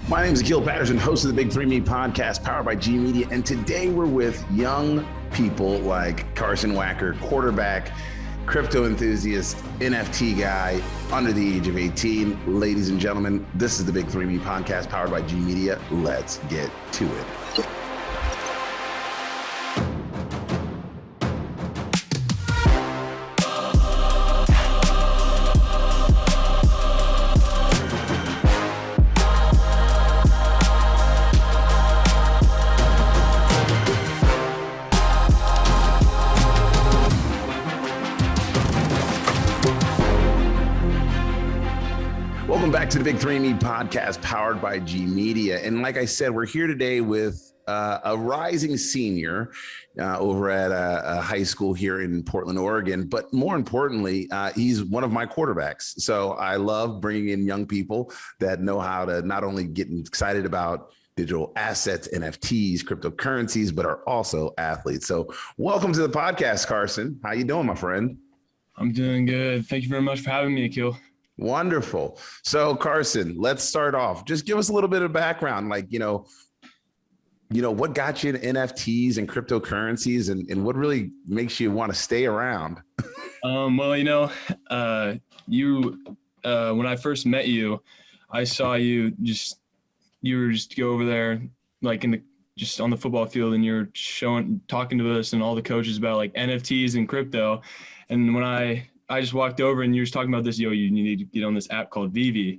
My name is Akil, host of the Big 3 Me podcast powered by G Media. And today we're with young people like Carson Wacker, quarterback, crypto enthusiast, NFT guy under the age of 18. Ladies and gentlemen, this is the Big 3 Me podcast powered by G Media. Let's get to it. Welcome back to the Big 3 Me podcast powered by G Media. And like I said, we're here today with a rising senior over at a high school here in Portland, Oregon. But more importantly, he's one of my quarterbacks. So I love bringing in young people that know how to not only get excited about digital assets, NFTs, cryptocurrencies, but are also athletes. So welcome to the podcast, Carson. How you doing, my friend? I'm doing good. Thank you very much for having me, Akil. Wonderful. So Carson, let's start off. Just give us a little bit of background, like, what got you into NFTs and cryptocurrencies and what really makes you want to stay around? When I first met you, I saw you were just go over there, like just on the football field, and you're talking to us and all the coaches about like NFTs and crypto. And when I just walked over and you were talking about this, you need to get on this app called Vivi.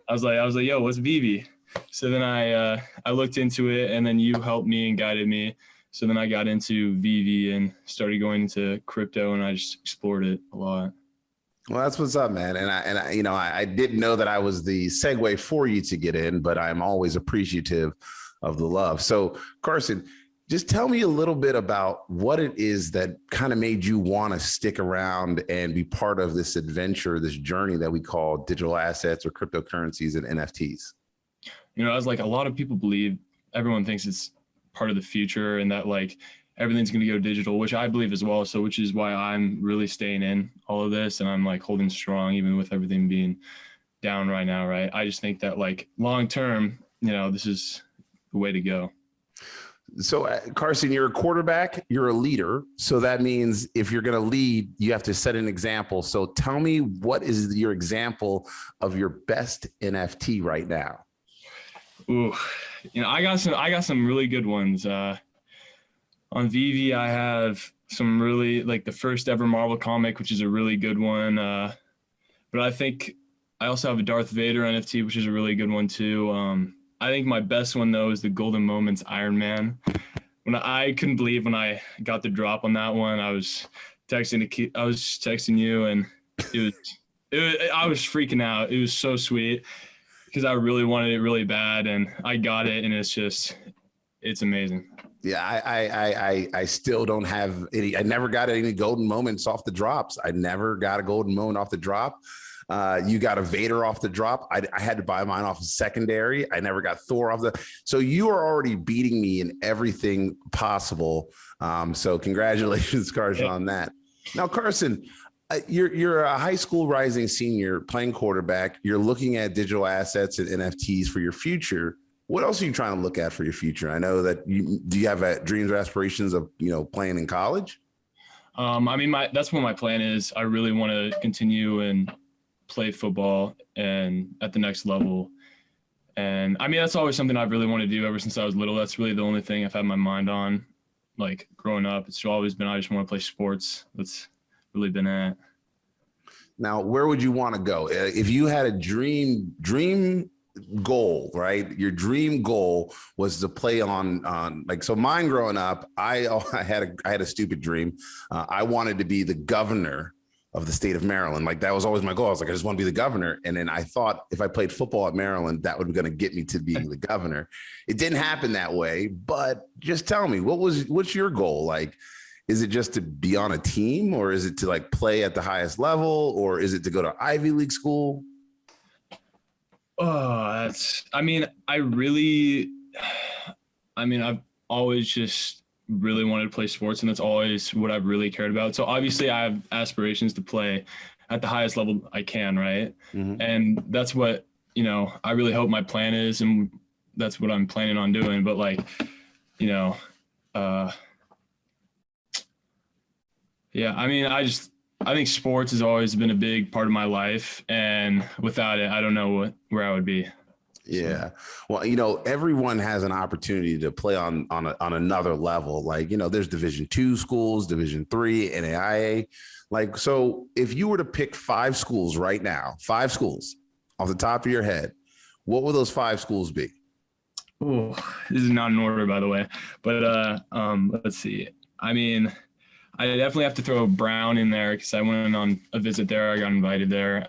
I was like, yo, what's Vivi? So then I looked into it, and then you helped me and guided me. So then I got into Vivi and started going into crypto, and I just explored it a lot. Well, that's what's up, man. And I didn't know that I was the segue for you to get in, but I'm always appreciative of the love. So Carson, just tell me a little bit about what it is that kind of made you want to stick around and be part of this adventure, this journey that we call digital assets or cryptocurrencies and NFTs. As like a lot of people believe, everyone thinks it's part of the future and that like everything's going to go digital, which I believe as well. So which is why I'm really staying in all of this, and I'm like holding strong even with everything being down right now, right? I just think that like long term, this is the way to go. So Carson, you're a quarterback, you're a leader. So that means if you're going to lead, you have to set an example. So tell me, what is your example of your best NFT right now? Ooh, I got some really good ones. On Vivi, I have some really like the first ever Marvel comic, which is a really good one. But I think I also have a Darth Vader NFT, which is a really good one too. I think my best one though is the Golden Moments Iron Man. I couldn't believe when I got the drop on that one. I was texting you, and I was freaking out. It was so sweet because I really wanted it really bad, and I got it, and it's amazing. Yeah, I still don't have any. I never got any golden moments off the drops. I never got a golden moment off the drop. You got a Vader off the drop. I had to buy mine off of secondary. I never got Thor off so you are already beating me in everything possible. So congratulations, Carson, on that. Now, Carson, you're a high school rising senior playing quarterback. You're looking at digital assets and NFTs for your future. What else are you trying to look at for your future? I know that do you have dreams or aspirations of, playing in college? That's what my plan is. I really want to continue and play football and at the next level. And that's always something I've really wanted to do ever since I was little. That's really the only thing I've had my mind on, like growing up. It's always been, I just want to play sports. That's really been it. Now, where would you want to go? If you had a dream goal, right? Your dream goal was to play on so mine growing up, I had a stupid dream. I wanted to be the governor of the state of Maryland. Like that was always my goal. I was like, I just want to be the governor. And then I thought if I played football at Maryland, that was going to get me to being the governor. It didn't happen that way, but just tell me, what's your goal? Like, is it just to be on a team, or is it to like play at the highest level, or is it to go to Ivy League school? Oh, I've always just really wanted to play sports, and that's always what I've really cared about. So obviously I have aspirations to play at the highest level I can, right? Mm-hmm. And that's what, I really hope my plan is. And that's what I'm planning on doing. But like, you know, yeah, I mean, I think sports has always been a big part of my life, and without it, I don't know where I would be. Yeah. Well, you know, everyone has an opportunity to play on another level. Like, you know, there's Division II schools, Division III, NAIA. Like, so if you were to pick 5 schools right now, 5 schools off the top of your head, what would those 5 schools be? Oh, this is not in order, by the way, but let's see. I mean, I definitely have to throw Brown in there because I went on a visit there. I got invited there.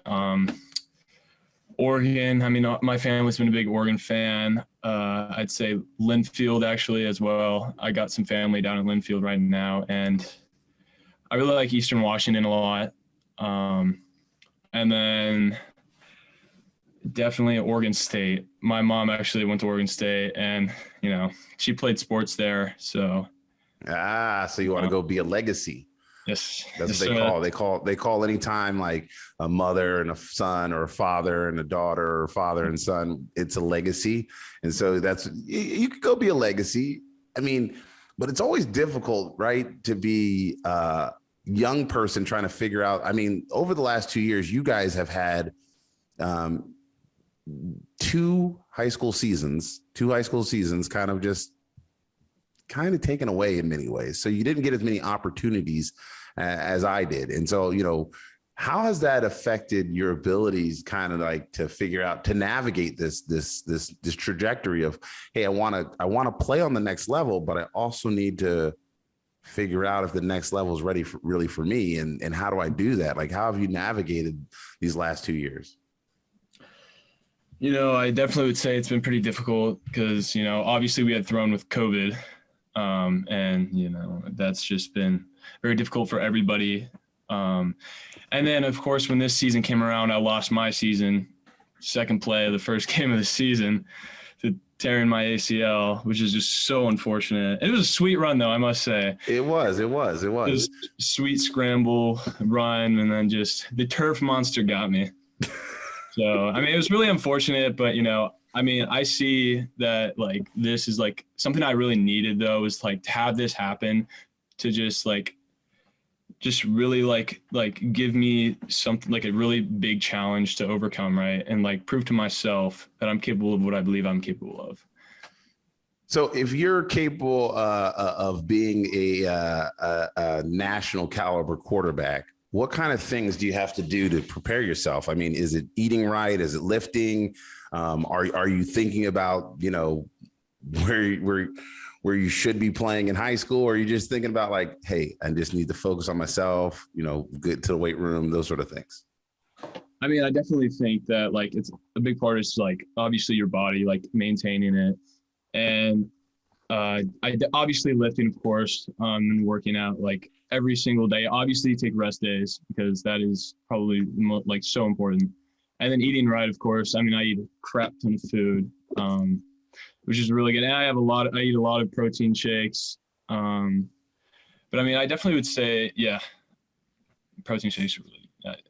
Oregon. I mean, my family's been a big Oregon fan. I'd say Linfield actually as well. I got some family down in Linfield right now, and I really like Eastern Washington a lot. And then definitely Oregon State. My mom actually went to Oregon State, and you know, she played sports there. So so you want to go be a legacy? Yes, that's what they call anytime like a mother and a son, or a father and a daughter, or father and son. It's a legacy, and so that's, you could go be a legacy. I mean, but it's always difficult, right, to be a young person trying to figure out. I mean, over the last 2 years, you guys have had 2 high school seasons kind of taken away in many ways. So you didn't get as many opportunities as I did. And so, you know, how has that affected your abilities kind of like to figure out, to navigate this trajectory of, hey, I want to play on the next level, but I also need to figure out if the next level is really for me. And how do I do that? Like, how have you navigated these last 2 years? You know, I definitely would say it's been pretty difficult because, you know, obviously we had thrown with COVID. And, you know, that's just been very difficult for everybody. And then, of course, when this season came around, I lost my season, second play of the first game of the season, to tearing my ACL, which is just so unfortunate. It was a sweet run, though, I must say. It was a sweet scramble run, and then just the turf monster got me. So, I mean, it was really unfortunate, but, you know, I mean, I see that like this is like something I really needed, though, is like to have this happen, to just really like give me something, like a really big challenge to overcome, right? And like prove to myself that I'm capable of what I believe I'm capable of. So if you're capable of being a national caliber quarterback, what kind of things do you have to do to prepare yourself? I mean, is it eating right? Is it lifting? Are you thinking about, you know, where you should be playing in high school? Or are you just thinking about like, hey, I just need to focus on myself, you know, get to the weight room, those sort of things? I mean, I definitely think that like it's a big part is like obviously your body, like maintaining it, and obviously lifting, of course, and working out like every single day. Obviously, take rest days because that is probably like so important. And then eating right, of course. I mean, I eat a crap ton of food, which is really good. And I eat a lot of protein shakes. But I mean, I definitely would say, yeah, protein shakes are really,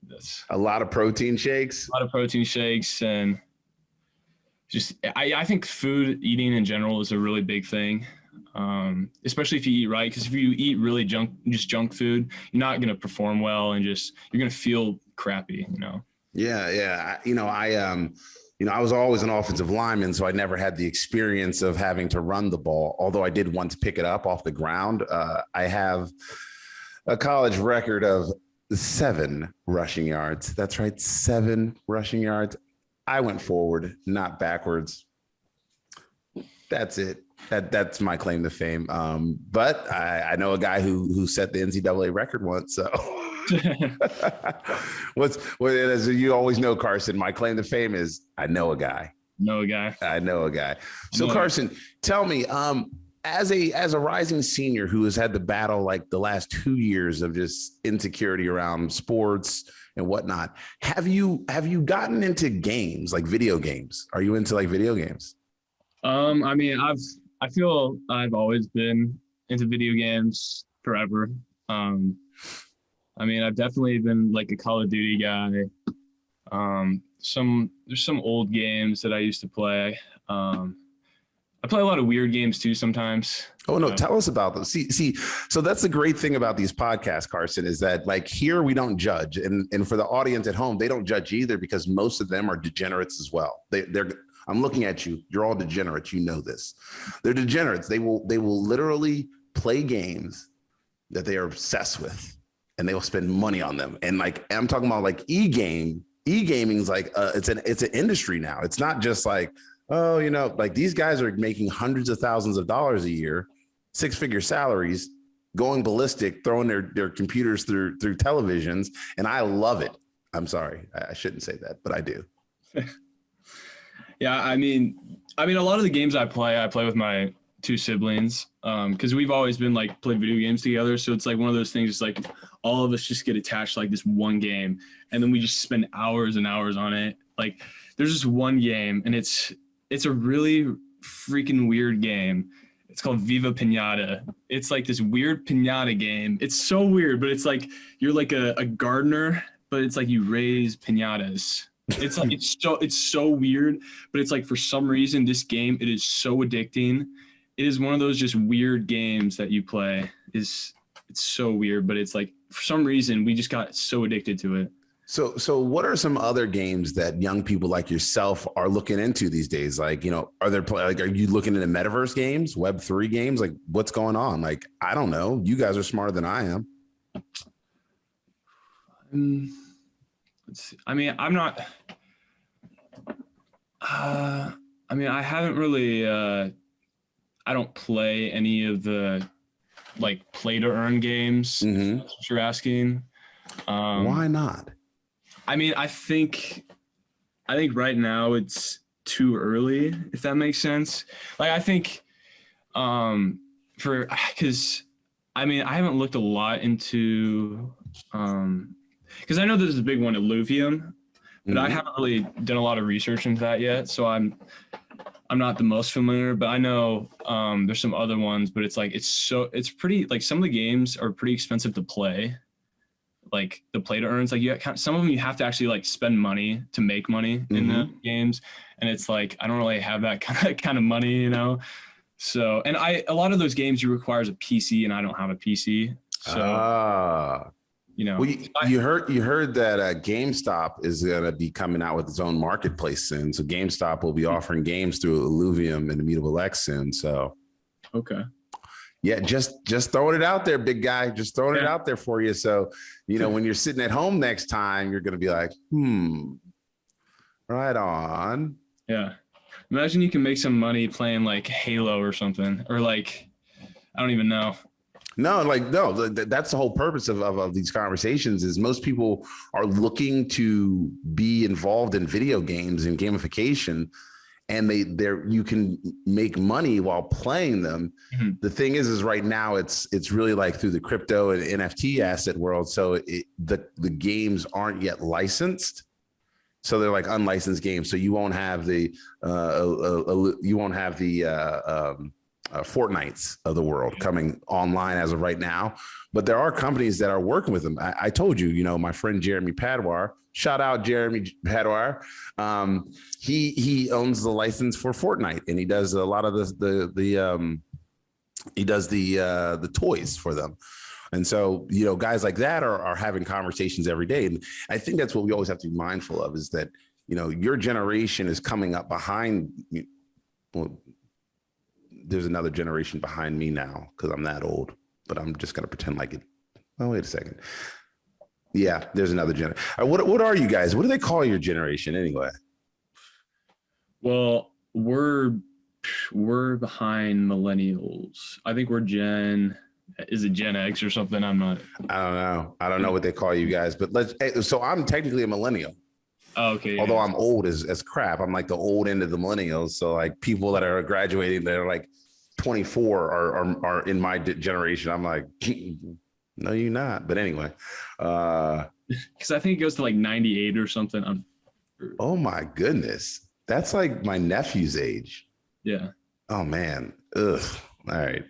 that's a lot of protein shakes. A lot of protein shakes, and just I think food eating in general is a really big thing. Especially if you eat right, because if you eat really junk food, you're not going to perform well, and just you're going to feel crappy, you know. Yeah. You know, I was always an offensive lineman, so I never had the experience of having to run the ball. Although I did once pick it up off the ground. I have a college record of 7 rushing yards. That's right, 7 rushing yards. I went forward, not backwards. That's it. That's my claim to fame. But I know a guy who set the NCAA record once. So as you always know, Carson, my claim to fame is I know a guy. I know a guy. So Carson, tell me, as a rising senior who has had to battle like the last 2 years of just insecurity around sports and whatnot, have you gotten into games, like video games? Are you into like video games? I mean, I feel I've always been into video games forever. I mean, I've definitely been like a Call of Duty guy. There's some old games that I used to play. I play a lot of weird games too sometimes. Oh no, tell us about them. See, so that's the great thing about these podcasts, Carson, is that like here we don't judge, and for the audience at home, they don't judge either because most of them are degenerates as well. They're I'm looking at you. You're all degenerates. You know this. They're degenerates. They will literally play games that they are obsessed with, and they will spend money on them. And like I'm talking about like e-gaming is like it's an industry now. It's not just like, oh, you know, like these guys are making hundreds of thousands of dollars a year, 6-figure salaries, going ballistic, throwing their computers through televisions, and I love it. I'm sorry, I shouldn't say that, but I do. Yeah, I mean, a lot of the games I play with my 2 siblings, because we've always been like played video games together. So it's like one of those things. It's like all of us just get attached to like this one game, and then we just spend hours and hours on it. Like there's this one game, and it's a really freaking weird game. It's called Viva Pinata. It's like this weird pinata game. It's so weird, but it's like you're like a gardener, but it's like you raise pinatas. It's like it's so weird, but it's like for some reason this game, it is so addicting. It is one of those just weird games that you play. It's so weird, but it's like for some reason we just got so addicted to it. So what are some other games that young people like yourself are looking into these days? Like, you know, are you looking into metaverse games, Web3 games? Like what's going on? Like, I don't know. You guys are smarter than I am. Let's see. I mean, I'm not, I mean, I haven't really, I don't play any of the like play to earn games. Mm-hmm. That's what you're asking. Why not? I mean, I think right now it's too early, if that makes sense. Like, I think, because I mean, I haven't looked a lot into, because I know there's a big one, Illuvium, but I haven't really done a lot of research into that yet. So I'm not the most familiar, but I know there's some other ones, but it's like, it's pretty, like some of the games are pretty expensive to play. Like the play to earns, like some of them you have to actually like spend money to make money in the games. And it's like, I don't really have that kind of money, you know? So, and a lot of those games you requires a PC, and I don't have a PC. So, you know, well, you heard that GameStop is going to be coming out with its own marketplace soon. So GameStop will be offering games through Illuvium and Immutable X soon. So, okay. Yeah, just throwing it out there, big guy. Just throwing it out there for you. So, you know, when you're sitting at home next time, you're going to be like, right on. Yeah. Imagine you can make some money playing like Halo or something, or like, I don't even know. No, that's the whole purpose of these conversations is most people are looking to be involved in video games and gamification, and you can make money while playing them. Mm-hmm. The thing is right now it's really like through the crypto and NFT asset world. So the games aren't yet licensed. So they're like unlicensed games. So you won't have the Fortnites of the world coming online as of right now, but there are companies that are working with them. I told you, you know, my friend Jeremy Padwar, shout out Jeremy Padwar. He owns the license for Fortnite, and he does a lot of the toys for them. And so, you know, guys like that are having conversations every day. And I think that's what we always have to be mindful of is that, you know, your generation is coming up behind. Well, there's another generation behind me now because I'm that old, but I'm just going to pretend like it. Oh, wait a second. Yeah, there's another generation. What are you guys? What do they call your generation anyway? Well, we're behind millennials. I think we're is it Gen X or something? I'm not. I don't know what they call you guys, but so I'm technically a millennial. Oh, okay. Although I'm old as crap. I'm like the old end of the millennials. So like people that are graduating that are like 24 are in my generation. I'm like, no, you're not. But anyway. Because I think it goes to like 98 or something. Oh my goodness. That's like my nephew's age. Yeah. Oh man. Ugh. All right.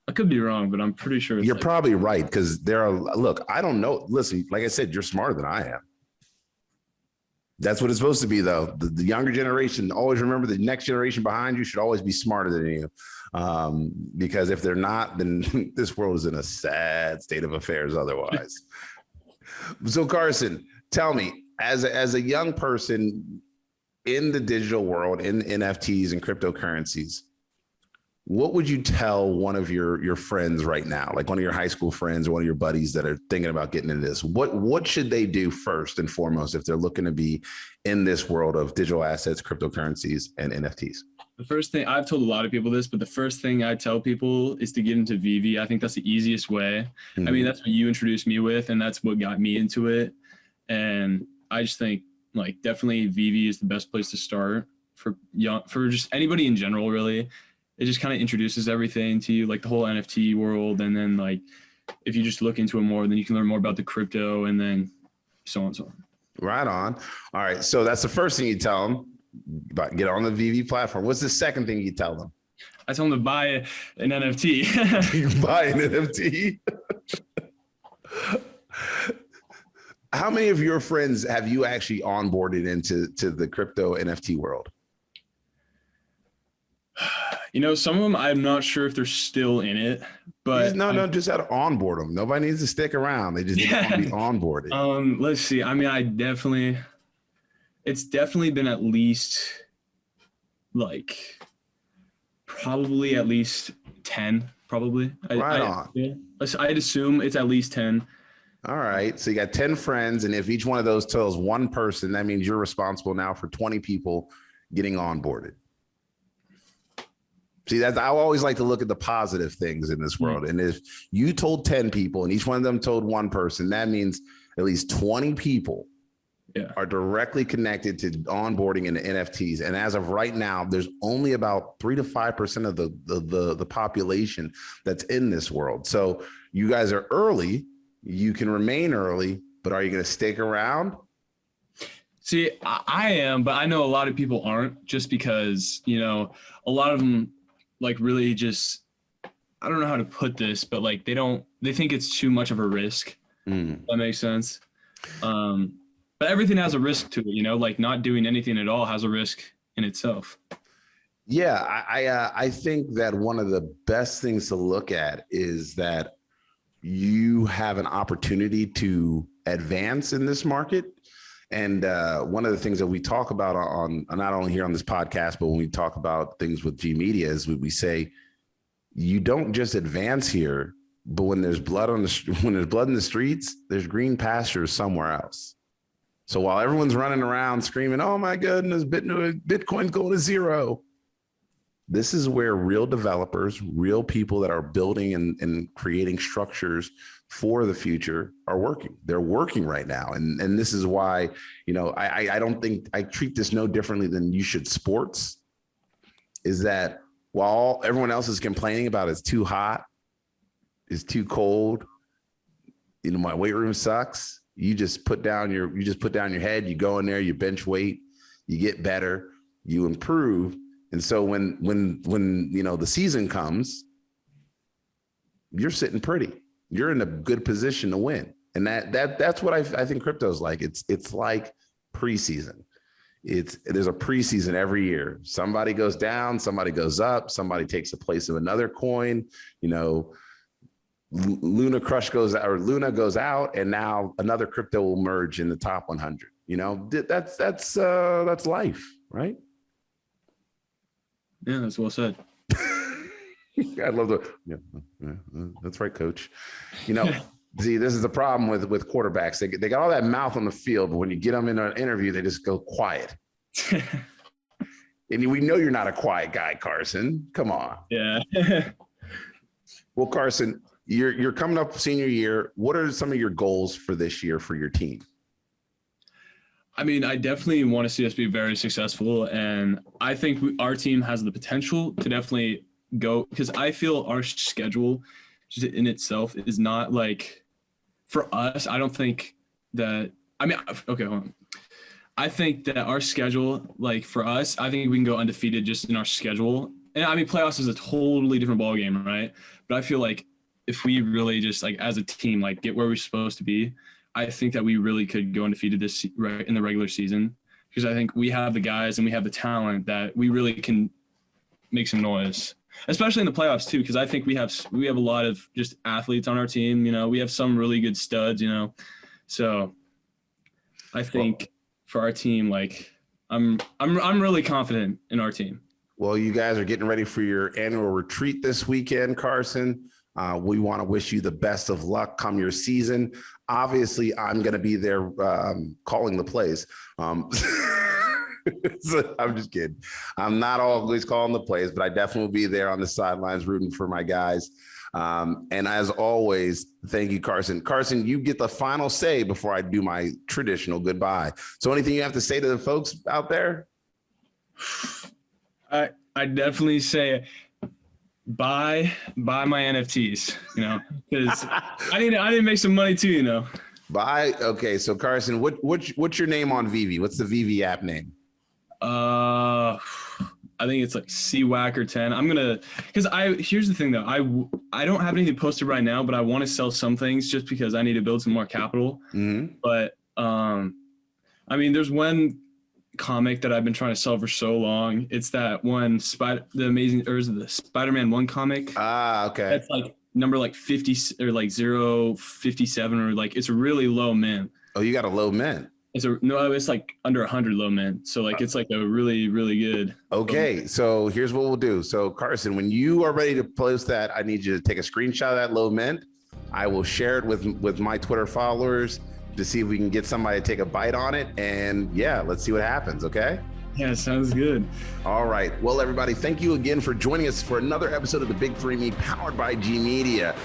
I could be wrong, but I'm pretty sure. You're probably right because look, I don't know. Listen, like I said, you're smarter than I am. That's what it's supposed to be, though. The younger generation, always remember the next generation behind you should always be smarter than you. Because if they're not, then this world is in a sad state of affairs otherwise. So Carson, tell me, as a young person in the digital world, in NFTs and cryptocurrencies, what would you tell one of your friends right now, like one of your high school friends or one of your buddies that are thinking about getting into this? What should they do first and foremost if they're looking to be in this world of digital assets, cryptocurrencies, and NFTs? The first thing, I've told a lot of people this, but the first thing I tell people is to get into VV. I think that's the easiest way. Mm-hmm. I mean, that's what you introduced me with, and that's what got me into it. And I just think like definitely VV is the best place to start for just anybody in general, really. It just kind of introduces everything to you, like the whole NFT world. And then like, if you just look into it more, then you can learn more about the crypto and then so on and so on. Right on. All right. So that's the first thing you tell them, about get on the VV platform. What's the second thing you tell them? I tell them to buy an NFT. You buy an NFT? How many of your friends have you actually onboarded into the crypto NFT world? You know, some of them, I'm not sure if they're still in it, but just how to onboard them. Nobody needs to stick around. They just need to be onboarded. Let's see. I mean, it's definitely been at least like probably at least 10, probably. Right on. I'd assume it's at least 10. All right. So you got 10 friends. And if each one of those tells one person, that means you're responsible now for 20 people getting onboarded. See, I always like to look at the positive things in this world. And if you told 10 people and each one of them told one person, that means at least 20 people are directly connected to onboarding into NFTs. And as of right now, there's only about 3 to 5% of the population that's in this world. So you guys are early. You can remain early, but are you going to stick around? See, I am, but I know a lot of people aren't, just because, you know, a lot of them like really just, I don't know how to put this, but like they think it's too much of a risk. That makes sense. But everything has a risk to it, you know, like not doing anything at all has a risk in itself. Yeah, I think that one of the best things to look at is that you have an opportunity to advance in this market. And one of the things that we talk about on not only here on this podcast, but when we talk about things with G Media is we say, you don't just advance here, but when there's blood in the streets, there's green pastures somewhere else. So while everyone's running around screaming, oh my goodness, Bitcoin's going to zero, this is where real developers, real people that are building and creating structures for the future are working. They're working right now. And this is why, you know, I don't think I treat this no differently than you should sports, is that while everyone else is complaining about it's too hot, it's too cold, you know, my weight room sucks. You just put down your head, you go in there, you bench weight, you get better, you improve. And so when you know the season comes, you're sitting pretty. You're in a good position to win. And that's what I think crypto is like. It's like preseason. There's a preseason every year. Somebody goes down, somebody goes up, somebody takes the place of another coin. You know, Luna goes out, and now another crypto will merge in the top 100. You know, that's life, right? Yeah, that's well said. I love that's right, coach. You know, see, this is the problem with quarterbacks. They got all that mouth on the field, but when you get them in an interview, they just go quiet. And we know you're not a quiet guy, Carson. Come on. Yeah. Well, Carson, you're coming up senior year. What are some of your goals for this year for your team? I mean, I definitely want to see us be very successful. And I think our team has the potential to definitely go, because I feel our schedule just in itself is not like, for us, I don't think that, I mean, okay, hold on. I think that our schedule, like for us, I think we can go undefeated just in our schedule. And I mean, playoffs is a totally different ballgame, right? But I feel like if we really just like as a team, like get where we're supposed to be, I think that we really could go undefeated in the regular season. because I think we have the guys and we have the talent that we really can make some noise, especially in the playoffs too. Because I think we have a lot of just athletes on our team. We have some really good studs. So I think for our team, like I'm really confident in our team. Well, you guys are getting ready for your annual retreat this weekend, Carson. We want to wish you the best of luck come your season. Obviously, I'm going to be there calling the plays. So I'm just kidding. I'm not always calling the plays, but I definitely will be there on the sidelines rooting for my guys. And as always, thank you, Carson. Carson, you get the final say before I do my traditional goodbye. So anything you have to say to the folks out there? I definitely say buy my NFTs, because I need to make some money too, Buy. Okay. So Carson, what's your name on Vivi? What's the Vivi app name? I think it's like Wacker 10. Here's the thing though. I don't have anything posted right now, but I want to sell some things just because I need to build some more capital. Mm-hmm. But, there's one comic that I've been trying to sell for so long. It's that one the Spider-Man 1 comic. Okay. That's like number like 50 or like 057 or like it's a really low mint. Oh, you got a low mint. It's like under 100 low mint. So like it's like a really, really good. Okay. So here's what we'll do. So Carson, when you are ready to post that, I need you to take a screenshot of that low mint. I will share it with my Twitter followers to see if we can get somebody to take a bite on it. And yeah, let's see what happens. Okay. Yeah, sounds good. All right. Well, everybody, thank you again for joining us for another episode of the Big 3 Me powered by G Media.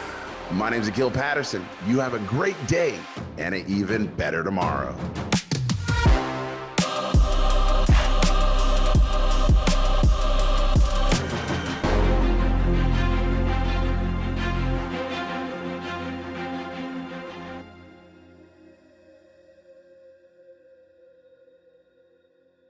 My name is Akil Patterson. You have a great day and an even better tomorrow.